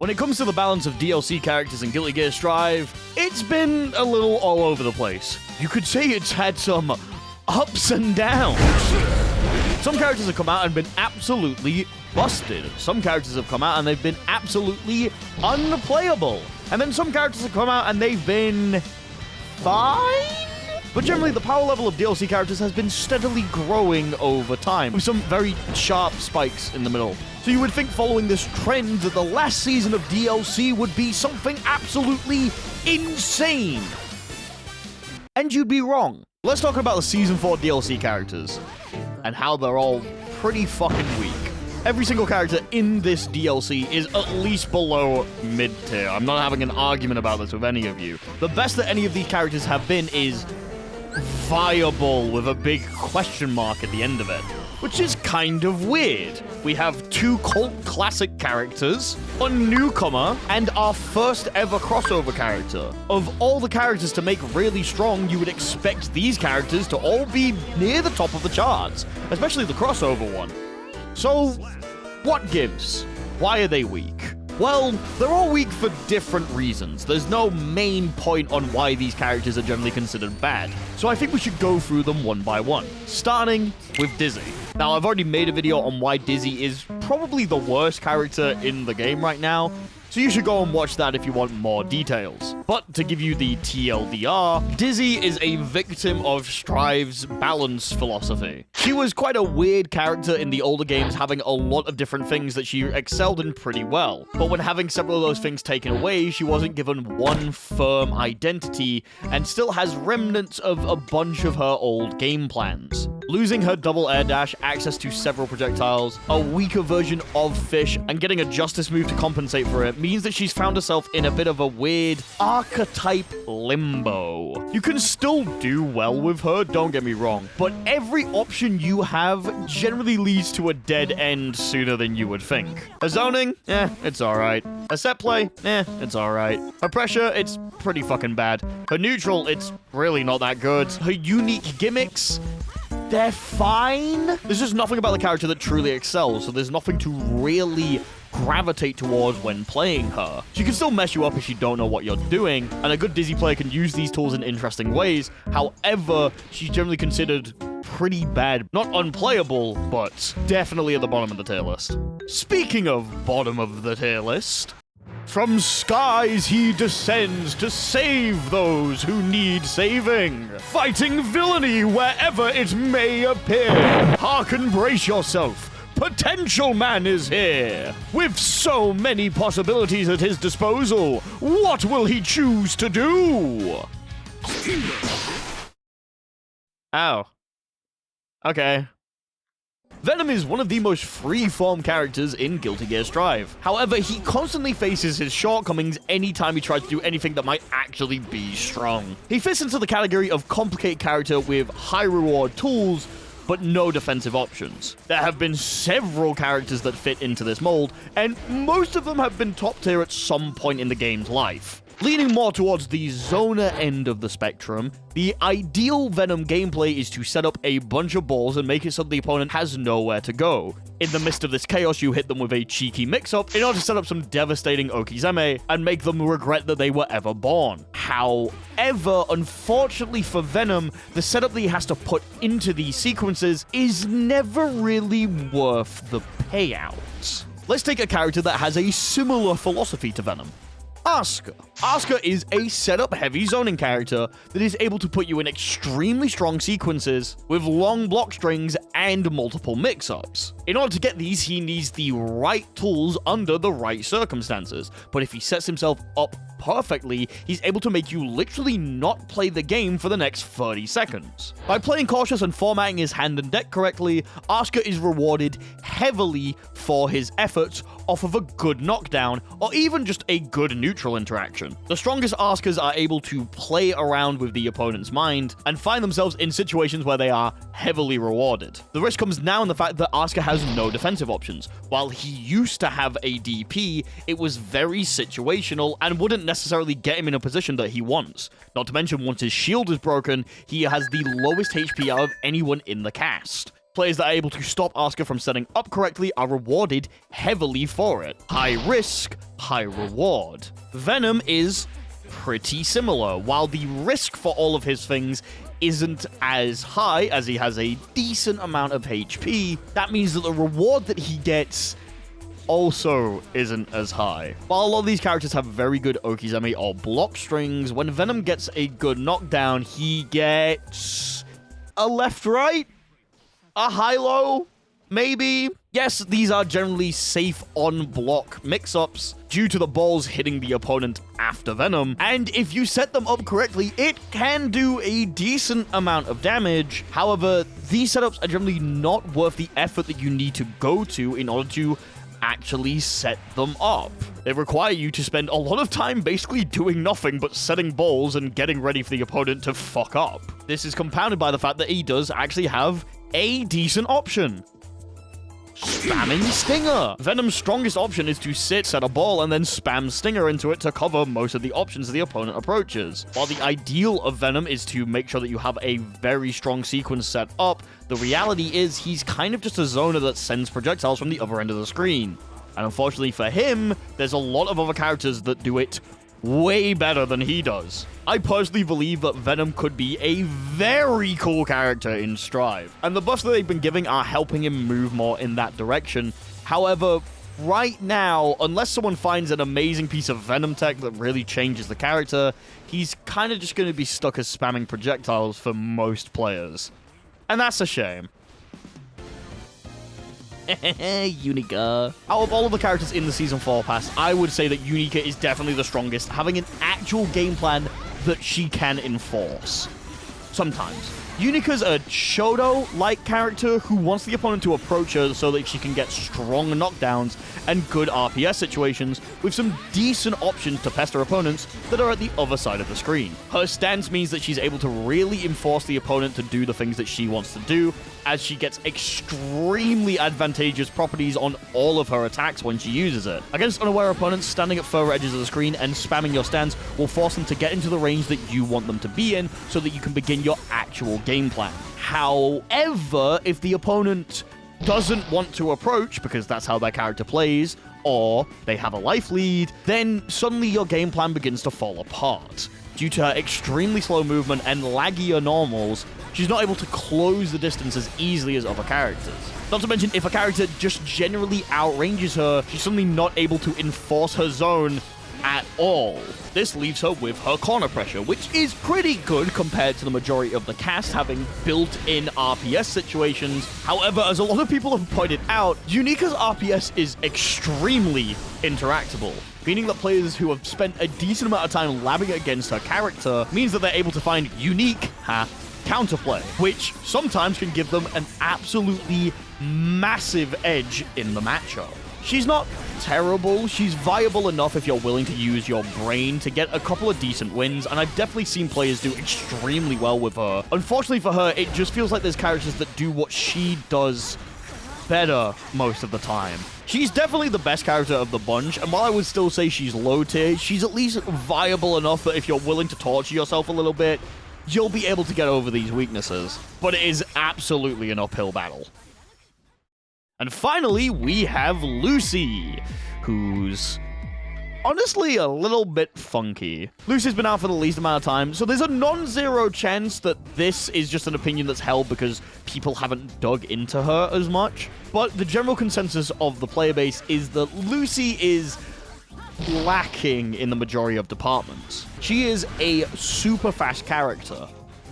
When it comes to the balance of DLC characters in Guilty Gear Strive, it's been a little all over the place. You could say it's had some ups and downs. Some characters have come out and been absolutely busted. Some characters have come out and they've been absolutely unplayable. And then some characters have come out and they've been fine? But generally, the power level of DLC characters has been steadily growing over time, with some very sharp spikes in the middle. So you would think following this trend that the last season of DLC would be something absolutely insane. And you'd be wrong. Let's talk about the Season 4 DLC characters, and how they're all pretty fucking weak. Every single character in this DLC is at least below mid-tier. I'm not having an argument about this with any of you. The best that any of these characters have been is viable with a big question mark at the end of it, which is kind of weird. We have two cult classic characters, a newcomer, and our first ever crossover character. Of all the characters to make really strong, you would expect these characters to all be near the top of the charts, especially the crossover one. So, what gives? Why are they weak? Well, they're all weak for different reasons. There's no main point on why these characters are generally considered bad. So I think we should go through them one by one, starting with Dizzy. Now, I've already made a video on why Dizzy is probably the worst character in the game right now, so you should go and watch that if you want more details. But to give you the TLDR, Dizzy is a victim of Strive's balance philosophy. She was quite a weird character in the older games, having a lot of different things that she excelled in pretty well. But when having several of those things taken away, she wasn't given one firm identity, and still has remnants of a bunch of her old game plans. Losing her double air dash, access to several projectiles, a weaker version of Fish, and getting a justice move to compensate for it means that she's found herself in a bit of a weird archetype limbo. You can still do well with her, don't get me wrong, but every option you have generally leads to a dead end sooner than you would think. Her zoning? It's alright. Her set play? It's alright. Her pressure? It's pretty fucking bad. Her neutral? It's really not that good. Her unique gimmicks? They're fine. There's just nothing about the character that truly excels, so there's nothing to really gravitate towards when playing her. She can still mess you up if you don't know what you're doing, and a good Dizzy player can use these tools in interesting ways. However, she's generally considered pretty bad. Not unplayable, but definitely at the bottom of the tier list. Speaking of bottom of the tier list, from skies he descends to save those who need saving, fighting villainy wherever it may appear. Hearken, brace yourself. Potential Man is here! With so many possibilities at his disposal, what will he choose to do? Ow. Okay. Venom is one of the most free-form characters in Guilty Gear Strive. However, he constantly faces his shortcomings anytime he tries to do anything that might actually be strong. He fits into the category of complicated character with high-reward tools, but no defensive options. There have been several characters that fit into this mold, and most of them have been top tier at some point in the game's life. Leaning more towards the zoner end of the spectrum, the ideal Venom gameplay is to set up a bunch of balls and make it so the opponent has nowhere to go. In the midst of this chaos, you hit them with a cheeky mix-up in order to set up some devastating Okizeme and make them regret that they were ever born. However, unfortunately for Venom, the setup that he has to put into these sequences is never really worth the payout. Let's take a character that has a similar philosophy to Venom. Asuka. Asuka is a setup-heavy zoning character that is able to put you in extremely strong sequences with long block strings and multiple mix-ups. In order to get these, he needs the right tools under the right circumstances, but if he sets himself up perfectly, he's able to make you literally not play the game for the next 30 seconds. By playing cautious and formatting his hand and deck correctly, Asuka is rewarded heavily for his efforts off of a good knockdown, or even just a good neutral interaction. The strongest Asukas are able to play around with the opponent's mind and find themselves in situations where they are heavily rewarded. The risk comes now in the fact that Asuka has no defensive options. While he used to have a DP, it was very situational and wouldn't necessarily get him in a position that he wants. Not to mention, once his shield is broken, he has the lowest HP out of anyone in the cast. Players that are able to stop Asuka from setting up correctly are rewarded heavily for it. High risk, high reward. Venom is pretty similar. While the risk for all of his things isn't as high, as he has a decent amount of HP, that means that the reward that he gets also isn't as high. While a lot of these characters have very good Okizeme or block strings, when Venom gets a good knockdown, he gets a left-right, a high-low, maybe. Yes, these are generally safe on-block mix-ups due to the balls hitting the opponent after Venom, and if you set them up correctly, it can do a decent amount of damage. However, these setups are generally not worth the effort that you need to go to in order to actually set them up. They require you to spend a lot of time basically doing nothing but setting balls and getting ready for the opponent to fuck up. This is compounded by the fact that he does actually have a decent option. Spamming Stinger. Venom's strongest option is to sit, set a ball, and then spam Stinger into it to cover most of the options the opponent approaches. While the ideal of Venom is to make sure that you have a very strong sequence set up, the reality is he's kind of just a zoner that sends projectiles from the other end of the screen. And unfortunately for him, there's a lot of other characters that do it way better than he does. I personally believe that Venom could be a very cool character in Strive, and the buffs that they've been giving are helping him move more in that direction. However, right now, unless someone finds an amazing piece of Venom tech that really changes the character, he's kind of just going to be stuck as spamming projectiles for most players. And that's a shame. Unika. Out of all of the characters in the Season 4 pass, I would say that Unika is definitely the strongest, having an actual game plan that she can enforce. Sometimes. Unika's a Shoto-like character who wants the opponent to approach her so that she can get strong knockdowns and good RPS situations with some decent options to pester opponents that are at the other side of the screen. Her stance means that she's able to really enforce the opponent to do the things that she wants to do, as she gets extremely advantageous properties on all of her attacks when she uses it. Against unaware opponents, standing at further edges of the screen and spamming your stance will force them to get into the range that you want them to be in so that you can begin your actual game plan. However, if the opponent doesn't want to approach because that's how their character plays, or they have a life lead, then suddenly your game plan begins to fall apart. Due to her extremely slow movement and laggier normals, she's not able to close the distance as easily as other characters. Not to mention, if a character just generally outranges her, she's suddenly not able to enforce her zone at all. This leaves her with her corner pressure, which is pretty good compared to the majority of the cast having built-in RPS situations. However, as a lot of people have pointed out, Unika's RPS is extremely interactable, meaning that players who have spent a decent amount of time labbing against her character means that they're able to find unique counterplay, which sometimes can give them an absolutely massive edge in the matchup. She's not terrible, she's viable enough if you're willing to use your brain to get a couple of decent wins, and I've definitely seen players do extremely well with her. Unfortunately for her, it just feels like there's characters that do what she does better most of the time. She's definitely the best character of the bunch, and while I would still say she's low tier, she's at least viable enough that if you're willing to torture yourself a little bit, you'll be able to get over these weaknesses. But it is absolutely an uphill battle. And finally, we have Lucy, who's honestly a little bit funky. Lucy's been out for the least amount of time, so there's a non-zero chance that this is just an opinion that's held because people haven't dug into her as much. But the general consensus of the player base is that Lucy is lacking in the majority of departments. She is a super fast character,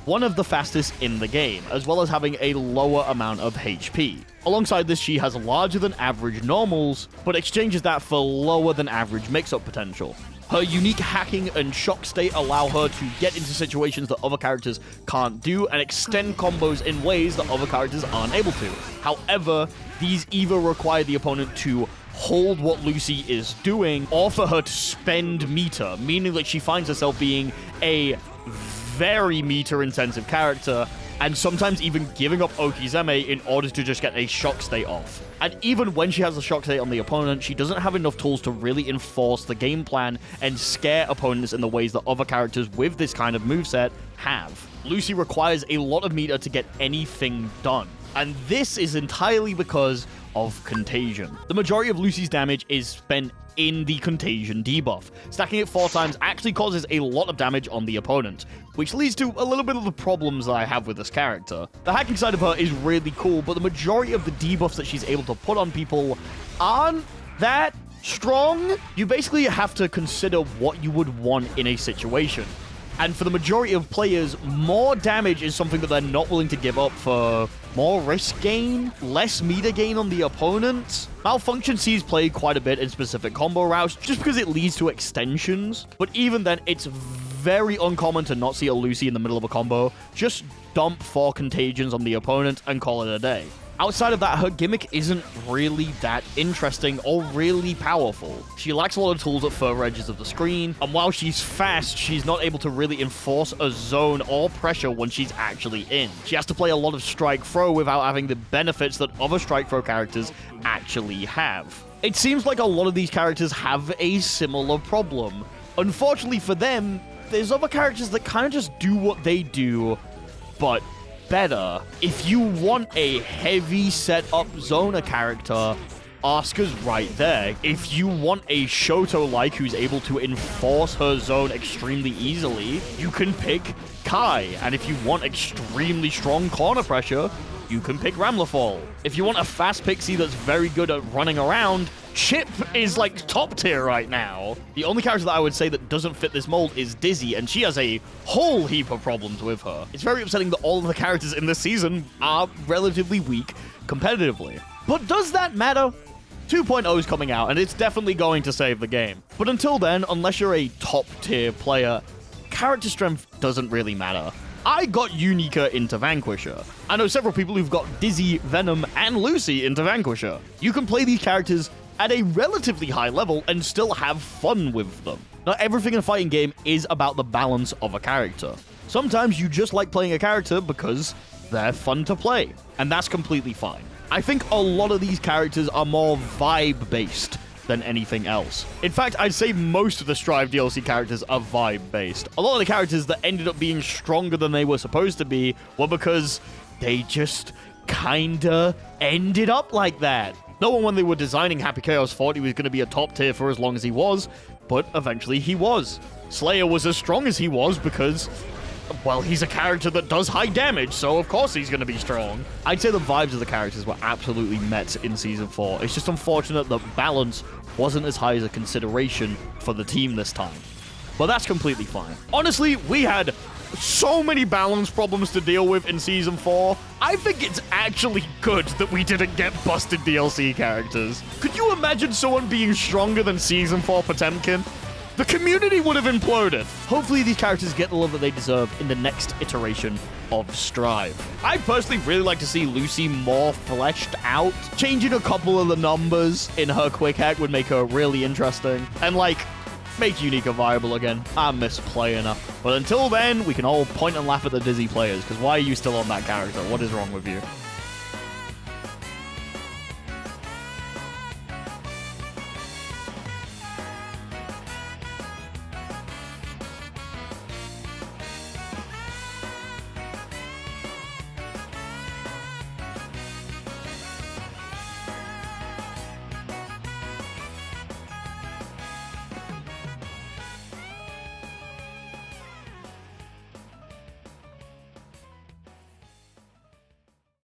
one of the fastest in the game, as well as having a lower amount of HP. Alongside this, she has larger than average normals, but exchanges that for lower than average mix-up potential. Her unique hacking and shock state allow her to get into situations that other characters can't do and extend combos in ways that other characters aren't able to. However, these either require the opponent to hold what Lucy is doing or for her to spend meter, meaning that she finds herself being a very meter-intensive character, and sometimes even giving up Okizeme in order to just get a shock state off. And even when she has a shock state on the opponent, she doesn't have enough tools to really enforce the game plan and scare opponents in the ways that other characters with this kind of moveset have. Lucy requires a lot of meter to get anything done. And this is entirely because of Contagion. The majority of Lucy's damage is spent in the Contagion debuff. Stacking it 4 times actually causes a lot of damage on the opponent, which leads to a little bit of the problems that I have with this character. The hacking side of her is really cool, but the majority of the debuffs that she's able to put on people aren't that strong. You basically have to consider what you would want in a situation. And for the majority of players, more damage is something that they're not willing to give up for more risk gain, less meter gain on the opponent. Malfunction sees played quite a bit in specific combo routes just because it leads to extensions. But even then, it's very uncommon to not see a Lucy in the middle of a combo. Just dump 4 contagions on the opponent and call it a day. Outside of that, her gimmick isn't really that interesting or really powerful. She lacks a lot of tools at further edges of the screen, and while she's fast, she's not able to really enforce a zone or pressure when she's actually in. She has to play a lot of strike throw without having the benefits that other strike throw characters actually have. It seems like a lot of these characters have a similar problem. Unfortunately for them, there's other characters that kind of just do what they do, but better. If you want a heavy setup zoner character, Asuka's right there. If you want a Shoto-like who's able to enforce her zone extremely easily, you can pick Kai. And if you want extremely strong corner pressure, you can pick Ramlethal. If you want a fast pixie that's very good at running around, Chip is like top tier right now. The only character that I would say that doesn't fit this mold is Dizzy, and she has a whole heap of problems with her. It's very upsetting that all of the characters in this season are relatively weak competitively. But does that matter? 2.0 is coming out, and it's definitely going to save the game. But until then, unless you're a top tier player, character strength doesn't really matter. I got Unika into Vanquisher. I know several people who've got Dizzy, Venom, and Lucy into Vanquisher. You can play these characters at a relatively high level and still have fun with them. Not everything in a fighting game is about the balance of a character. Sometimes you just like playing a character because they're fun to play, and that's completely fine. I think a lot of these characters are more vibe-based than anything else. In fact, I'd say most of the Strive DLC characters are vibe-based. A lot of the characters that ended up being stronger than they were supposed to be were because they just kinda ended up like that. No one, when they were designing Happy Chaos, thought he was going to be a top tier for as long as he was, but eventually he was. Slayer was as strong as he was because, well, he's a character that does high damage, so of course he's going to be strong. I'd say the vibes of the characters were absolutely met in Season 4. It's just unfortunate that balance wasn't as high as a consideration for the team this time. But that's completely fine. Honestly, we had so many balance problems to deal with in Season 4. I think it's actually good that we didn't get busted DLC characters. Could you imagine someone being stronger than Season 4 Potemkin? The community would have imploded. Hopefully these characters get the love that they deserve in the next iteration of Strive. I'd personally really like to see Lucy more fleshed out. Changing a couple of the numbers in her quick hack would make her really interesting. And like, make Unika viable again. I miss playing her. But until then, we can all point and laugh at the Dizzy players, because why are you still on that character? What is wrong with you?